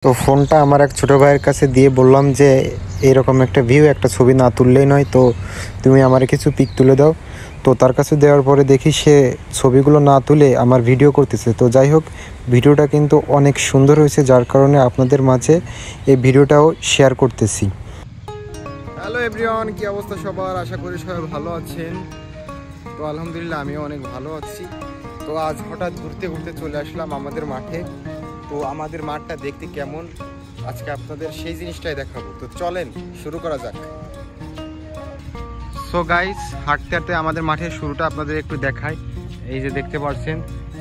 তো ফোনটা আমার এক ছোট ভাইয়ের কাছে দিয়ে বললাম যে এরকম একটা ভিউ, একটা ছবি না তুললেই নয়, তো তুমি আমার কিছু পিক তুলে দাও। তো তার কাছে দেওয়ার পরে দেখি সে ছবিগুলো না তুলে আমার ভিডিও করতেছে। তো যাই হোক, ভিডিওটা কিন্তু অনেক সুন্দর হয়েছে, যার কারণে আপনাদের মাঝে এই ভিডিওটাও শেয়ার করতেছি। হ্যালো এভরিওয়ান, কি অবস্থা সবার? আশা করি সবাই ভালো আছেন। তো আলহামদুলিল্লাহ আমিও অনেক ভালো আছি। তো আজ হঠাৎ ঘুরতে ঘুরতে চলে আসলাম আমাদের মাঠে। তো আমাদের মাঠটা দেখতে কেমন আজকে আপনাদের সেই জিনিসটাই দেখাবো। তো চলেন শুরু করা যাক। সো গাইস, হাঁটতে হাঁটতে আমাদের মাঠের শুরুটা আপনাদের একটু দেখাই। এই যে দেখতে পাচ্ছেন,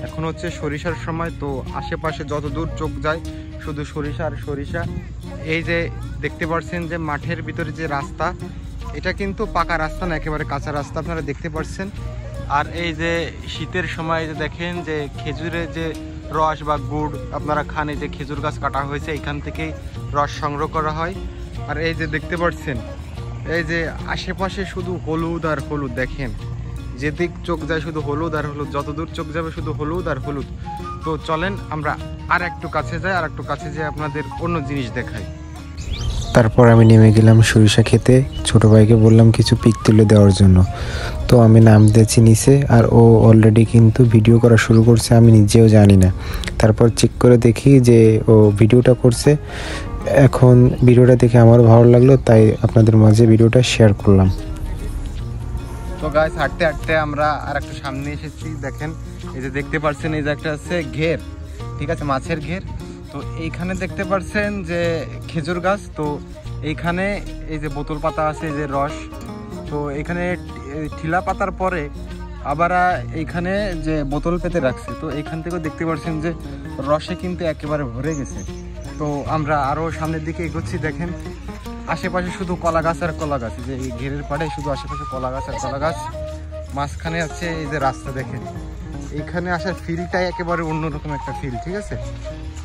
এখন হচ্ছে সরিষার সময়। তো আশেপাশে যত দূর চোখ যায় শুধু সরিষা আর সরিষা। এই যে দেখতে পাচ্ছেন যে মাঠের ভিতরে যে রাস্তা, এটা কিন্তু পাকা রাস্তা না, একেবারে কাঁচা রাস্তা আপনারা দেখতে পাচ্ছেন। আর এই যে শীতের সময় যে দেখেন যে খেজুরের যে রস বা গুড় আপনারা খান, এই যে খেজুর গাছ কাটা হয়েছে, এখান থেকেই রস সংগ্রহ করা হয়। আর এই যে দেখতে পাচ্ছেন, এই যে আশেপাশে শুধু হলুদ আর হলুদ, দেখেন যেদিক চোখ যায় শুধু হলুদ আর হলুদ, যতদূর চোখ যাবে শুধু হলুদ আর হলুদ। তো চলেন আমরা আর একটু কাছে যাই, আর একটু কাছে যেয়ে আপনাদের অন্য জিনিস দেখাই। তারপর আমি নেমে গেলাম সরিষা খেতে। ছোট ভাইকে বললাম কিছু পিক তুলে দেওয়ার জন্য। তো আমি নাম দিয়েছি নিচে, আর ও অলরেডি কিন্তু ভিডিও করা শুরু করছে, আমি নিজেও জানি না। তারপর চেক করে দেখি যে ও ভিডিওটা করছে। এখন ভিডিওটা দেখে আমারও ভালো লাগলো, তাই আপনাদের মাঝে ভিডিওটা শেয়ার করলাম। তো গাইস, হাঁটতে হাঁটতে আমরা আর একটু সামনে এসেছি। দেখেন এই যে দেখতে পাচ্ছেন, এই যে একটা আছে ঘের, ঠিক আছে, মাছের ঘের। তো এইখানে দেখতে পাচ্ছেন যে খেজুর গাছ। তো এইখানে এই যে বোতল পাতা আছে, এই যে রস। তো এখানে ঠিলা পাতার পরে আবার এইখানে যে বোতল পেতে রাখছে। তো এইখান থেকেও দেখতে পাচ্ছেন যে রসে কিন্তু একেবারে ভরে গেছে। তো আমরা আরও সামনের দিকে এগোচ্ছি। দেখেন আশেপাশে শুধু কলা গাছ আর কলা গাছ, যে এই ঘেরের পাড়ে শুধু আশেপাশে কলা গাছ আর কলা গাছ। মাঝখানে আছে এই যে রাস্তা। দেখেন এইখানে আসার ফিলটাই একেবারে অন্যরকম একটা ফিল, ঠিক আছে।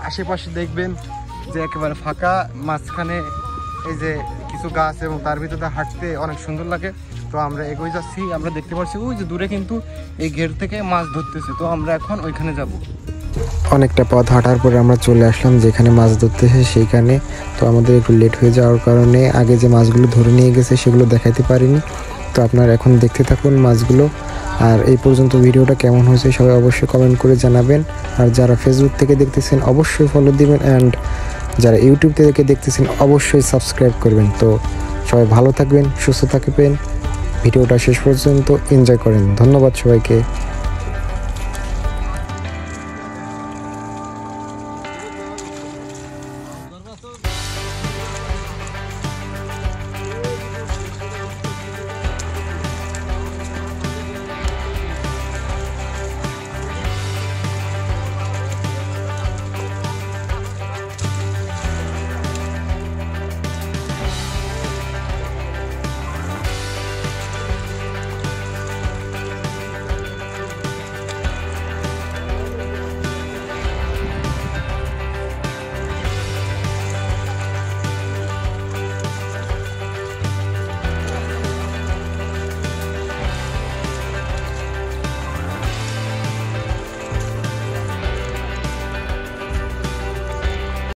আশেপাশে দেখবেন যে একেবারে ফাঁকা, মাঝখানে এই যে কিছু গাছ, এবং তার ভিতরে হাঁটতে অনেক সুন্দর লাগে। তো আমরা এগোই যাচ্ছি। আমরা দেখতে পাচ্ছি ওই যে দূরে কিন্তু এই ঘের থেকে মাছ ধরতেছে। তো আমরা এখন ওইখানে যাব। অনেকটা পথ হাঁটার পরে আমরা চলে আসলাম যেখানে মাছ ধরতেছে সেইখানে। তো আমাদের একটু লেট হয়ে যাওয়ার কারণে আগে যে মাছগুলো ধরে নিয়ে গেছে সেগুলো দেখাইতে পারিনি। তো আপনারা এখন দেখতে থাকুন মাছগুলো। আর এই পর্যন্ত ভিডিওটা কেমন হয়েছে সবাই অবশ্যই কমেন্ট করে জানাবেন। আর যারা ফেসবুক থেকে দেখতেছেন অবশ্যই ফলো দিবেন, অ্যান্ড যারা ইউটিউব থেকে দেখতেছেন অবশ্যই সাবস্ক্রাইব করবেন। তো সবাই ভালো থাকবেন, সুস্থ থাকবেন, ভিডিওটা শেষ পর্যন্ত এনজয় করেন। ধন্যবাদ সবাইকে।